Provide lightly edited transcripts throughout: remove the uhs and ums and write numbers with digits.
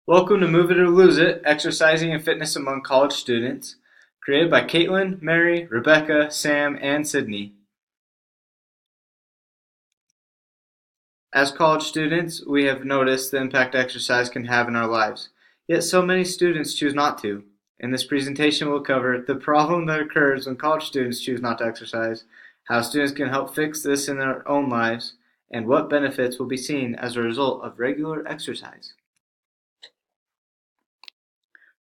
Welcome to Move It or Lose It, Exercising and Fitness Among College Students, created by Caitlin, Mary, Rebecca, Sam, and Sydney. As college students, we have noticed the impact exercise can have in our lives, yet so many students choose not to. In this presentation, we'll cover the problem that occurs when college students choose not to exercise, how students can help fix this in their own lives, and what benefits will be seen as a result of regular exercise.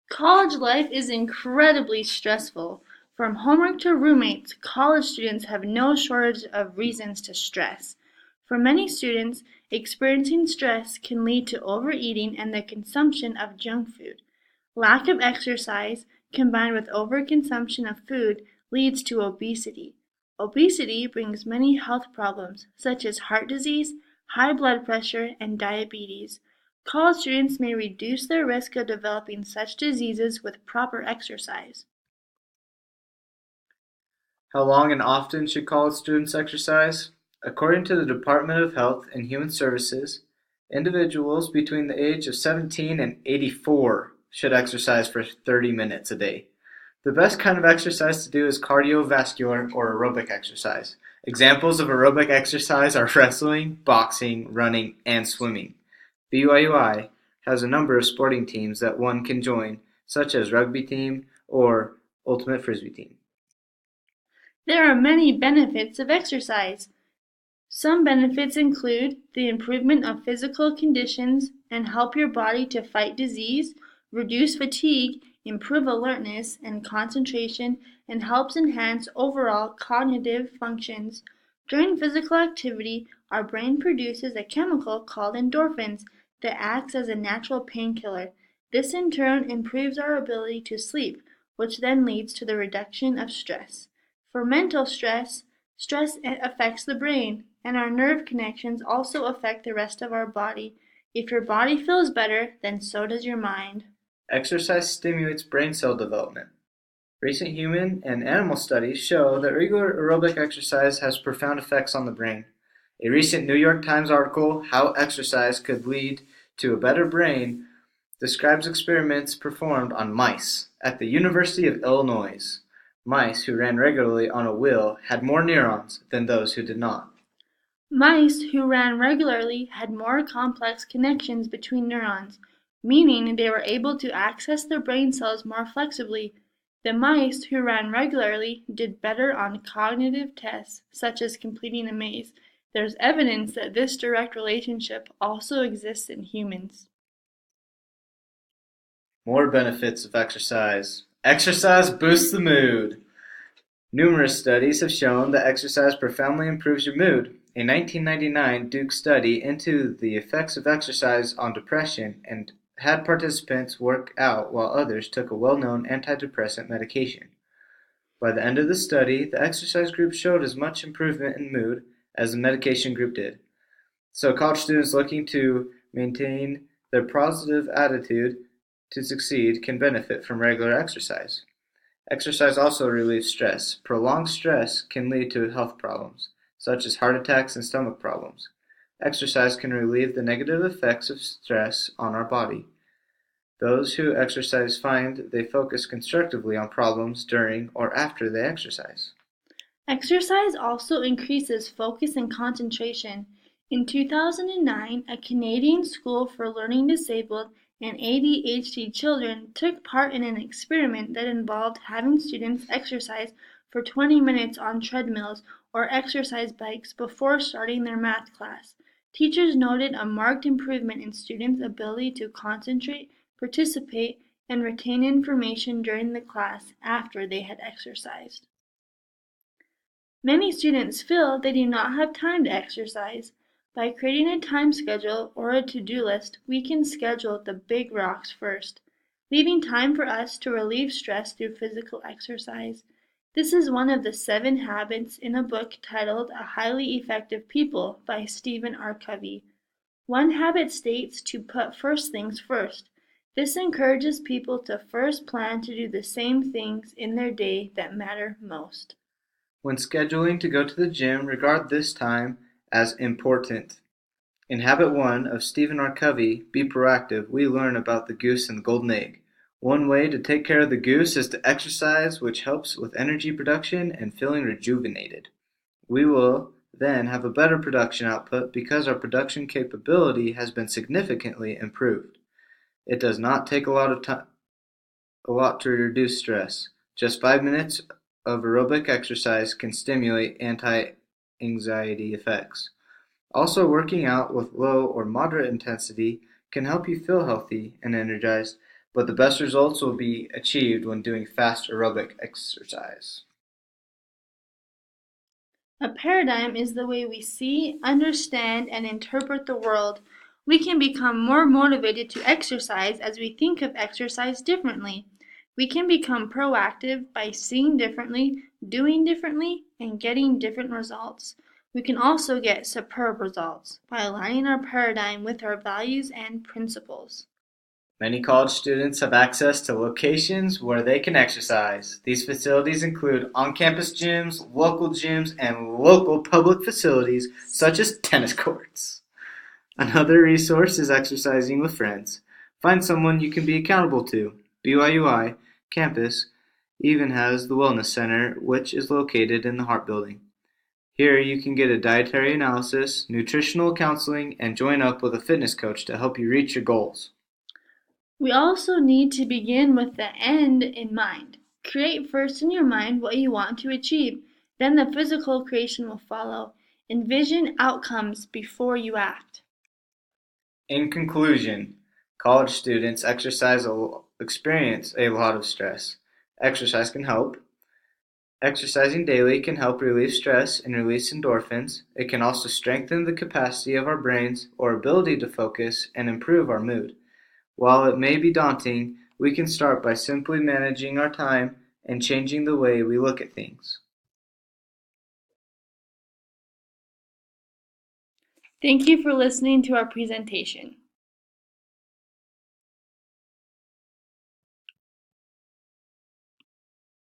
College life is incredibly stressful. From homework to roommates, college students have no shortage of reasons to stress. For many students, experiencing stress can lead to overeating and the consumption of junk food. Lack of exercise, combined with overconsumption of food, leads to obesity. Obesity brings many health problems, such as heart disease, high blood pressure, and diabetes. College students may reduce their risk of developing such diseases with proper exercise. How long and often should college students exercise? According to the Department of Health and Human Services, individuals between the age of 17 and 84 should exercise for 30 minutes a day. The best kind of exercise to do is cardiovascular or aerobic exercise. Examples of aerobic exercise are wrestling, boxing, running, and swimming. BYUI has a number of sporting teams that one can join, such as rugby team or ultimate frisbee team. There are many benefits of exercise. Some benefits include the improvement of physical conditions and help your body to fight disease, reduce fatigue, improve alertness and concentration, and helps enhance overall cognitive functions. During physical activity, our brain produces a chemical called endorphins that acts as a natural painkiller. This in turn improves our ability to sleep, which then leads to the reduction of stress. For mental stress, stress affects the brain, and our nerve connections also affect the rest of our body. If your body feels better, then so does your mind. Exercise stimulates brain cell development. Recent human and animal studies show that regular aerobic exercise has profound effects on the brain. A recent New York Times article, How Exercise Could Lead to a Better Brain, describes experiments performed on mice at the University of Illinois. Mice who ran regularly on a wheel had more neurons than those who did not. Mice who ran regularly had more complex connections between neurons, meaning they were able to access their brain cells more flexibly. The mice who ran regularly did better on cognitive tests, such as completing a maze. There's evidence that this direct relationship also exists in humans. More benefits of exercise. Exercise boosts the mood. Numerous studies have shown that exercise profoundly improves your mood. A 1999 Duke study into the effects of exercise on depression and had participants work out while others took a well-known antidepressant medication. By the end of the study, the exercise group showed as much improvement in mood as the medication group did. So college students looking to maintain their positive attitude to succeed can benefit from regular exercise. Exercise also relieves stress. Prolonged stress can lead to health problems, such as heart attacks and stomach problems. Exercise can relieve the negative effects of stress on our body. Those who exercise find they focus constructively on problems during or after they exercise. Exercise also increases focus and concentration. In 2009, a Canadian school for learning disabled and ADHD children took part in an experiment that involved having students exercise for 20 minutes on treadmills or exercise bikes before starting their math class. Teachers noted a marked improvement in students' ability to concentrate, participate, and retain information during the class after they had exercised. Many students feel they do not have time to exercise. By creating a time schedule or a to-do list, we can schedule the big rocks first, leaving time for us to relieve stress through physical exercise. This is one of the 7 habits in a book titled A Highly Effective People by Stephen R. Covey. One habit states to put first things first. This encourages people to first plan to do the same things in their day that matter most. When scheduling to go to the gym, regard this time as important. In Habit 1 of Stephen R. Covey, Be Proactive, we learn about the goose and the golden egg. One way to take care of the goose is to exercise, which helps with energy production and feeling rejuvenated. We will then have a better production output because our production capability has been significantly improved. It does not take a lot to reduce stress. Just 5 minutes of aerobic exercise can stimulate anti-anxiety effects. Also, working out with low or moderate intensity can help you feel healthy and energized, but the best results will be achieved when doing fast aerobic exercise. A paradigm is the way we see, understand, and interpret the world. We can become more motivated to exercise as we think of exercise differently. We can become proactive by seeing differently, doing differently, and getting different results. We can also get superb results by aligning our paradigm with our values and principles. Many college students have access to locations where they can exercise. These facilities include on-campus gyms, and local public facilities such as tennis courts. Another resource is exercising with friends. Find someone you can be accountable to. BYUI campus even has the Wellness Center, which is located in the Hart Building. Here you can get a dietary analysis, nutritional counseling, and join up with a fitness coach to help you reach your goals. We also need to begin with the end in mind. Create first in your mind what you want to achieve, then the physical creation will follow. Envision outcomes before you act. In conclusion, college students experience a lot of stress. Exercise can help. Exercising daily can help relieve stress and release endorphins. It can also strengthen the capacity of our brains or ability to focus and improve our mood. While it may be daunting, we can start by simply managing our time and changing the way we look at things. Thank you for listening to our presentation.